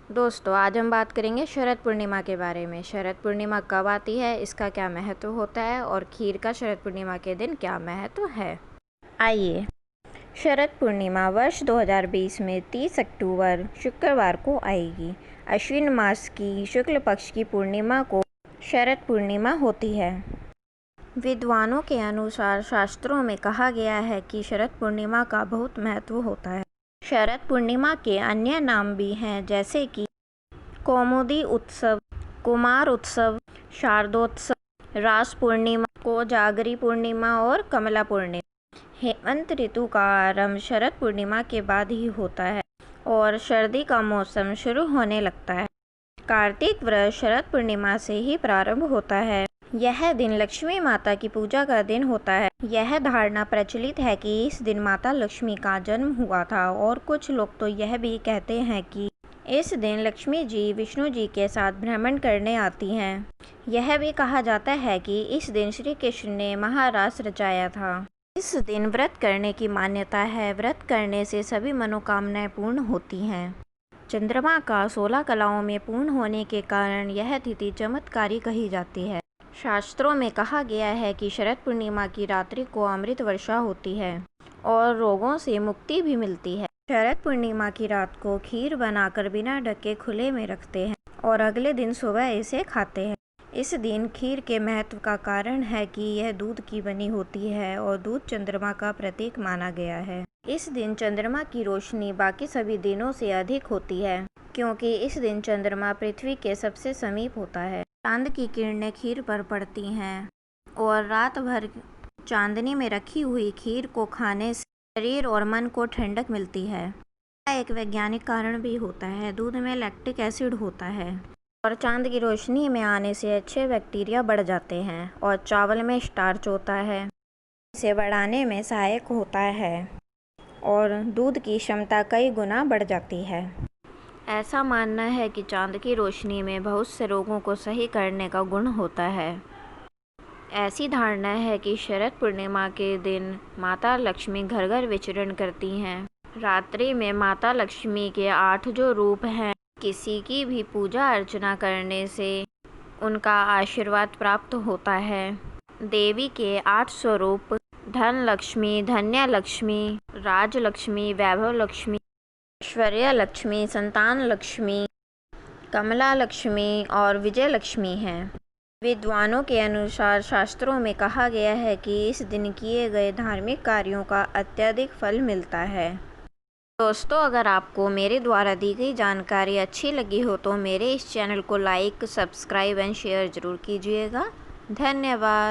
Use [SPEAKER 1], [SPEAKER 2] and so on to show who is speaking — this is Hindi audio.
[SPEAKER 1] दोस्तों, आज हम बात करेंगे शरद पूर्णिमा के बारे में। शरद पूर्णिमा कब आती है, इसका क्या महत्व होता है और खीर का शरद पूर्णिमा के दिन क्या महत्व है। आइए, शरद पूर्णिमा वर्ष 2020 में 30 अक्टूबर शुक्रवार को आएगी। अश्विन मास की शुक्ल पक्ष की पूर्णिमा को शरद पूर्णिमा होती है। विद्वानों के अनुसार शास्त्रों में कहा गया है कि शरद पूर्णिमा का बहुत महत्व होता है। शरद पूर्णिमा के अन्य नाम भी हैं, जैसे कि कौमुदी उत्सव, कुमार उत्सव, शारदोत्सव, रास पूर्णिमा, कोजागरी पूर्णिमा और कमला पूर्णिमा। हेमंत ऋतु का आरंभ शरद पूर्णिमा के बाद ही होता है और सर्दी का मौसम शुरू होने लगता है। कार्तिक व्रत शरद पूर्णिमा से ही प्रारंभ होता है। यह दिन लक्ष्मी माता की पूजा का दिन होता है। यह धारणा प्रचलित है कि इस दिन माता लक्ष्मी का जन्म हुआ था और कुछ लोग तो यह भी कहते हैं कि इस दिन लक्ष्मी जी विष्णु जी के साथ भ्रमण करने आती हैं। यह भी कहा जाता है कि इस दिन श्री कृष्ण ने महारास रचाया था। इस दिन व्रत करने की मान्यता है। व्रत करने से सभी मनोकामनाएं पूर्ण होती हैं। चंद्रमा का 16 कलाओं में पूर्ण होने के कारण यह तिथि चमत्कारी कही जाती है। शास्त्रों में कहा गया है कि शरद पूर्णिमा की रात्रि को अमृत वर्षा होती है और रोगों से मुक्ति भी मिलती है। शरद पूर्णिमा की रात को खीर बनाकर बिना ढके खुले में रखते हैं और अगले दिन सुबह इसे खाते हैं। इस दिन खीर के महत्व का कारण है कि यह दूध की बनी होती है और दूध चंद्रमा का प्रतीक माना गया है। इस दिन चंद्रमा की रोशनी बाकी सभी दिनों से अधिक होती है, क्योंकि इस दिन चंद्रमा पृथ्वी के सबसे समीप होता है। चांद की किरणें खीर पर पड़ती हैं और रात भर चांदनी में रखी हुई खीर को खाने से शरीर और मन को ठंडक मिलती है। एक वैज्ञानिक कारण भी होता है। दूध में लैक्टिक एसिड होता है और चांद की रोशनी में आने से अच्छे बैक्टीरिया बढ़ जाते हैं और चावल में स्टार्च होता है, इसे बढ़ाने में सहायक होता है और दूध की क्षमता कई गुना बढ़ जाती है। ऐसा मानना है कि चांद की रोशनी में बहुत से रोगों को सही करने का गुण होता है। ऐसी धारणा है कि शरद पूर्णिमा के दिन माता लक्ष्मी घर घर विचरण करती हैं। रात्रि में माता लक्ष्मी के 8 जो रूप हैं, किसी की भी पूजा अर्चना करने से उनका आशीर्वाद प्राप्त होता है। देवी के 8 स्वरूप धन लक्ष्मी, धन्य लक्ष्मी, राज लक्ष्मी, वैभव लक्ष्मी, ऐश्वर्य लक्ष्मी, संतान लक्ष्मी, कमला लक्ष्मी और विजय लक्ष्मी हैं। विद्वानों के अनुसार शास्त्रों में कहा गया है कि इस दिन किए गए धार्मिक कार्यों का अत्यधिक फल मिलता है। दोस्तों, अगर आपको मेरे द्वारा दी गई जानकारी अच्छी लगी हो तो मेरे इस चैनल को लाइक, सब्सक्राइब एंड शेयर ज़रूर कीजिएगा। धन्यवाद।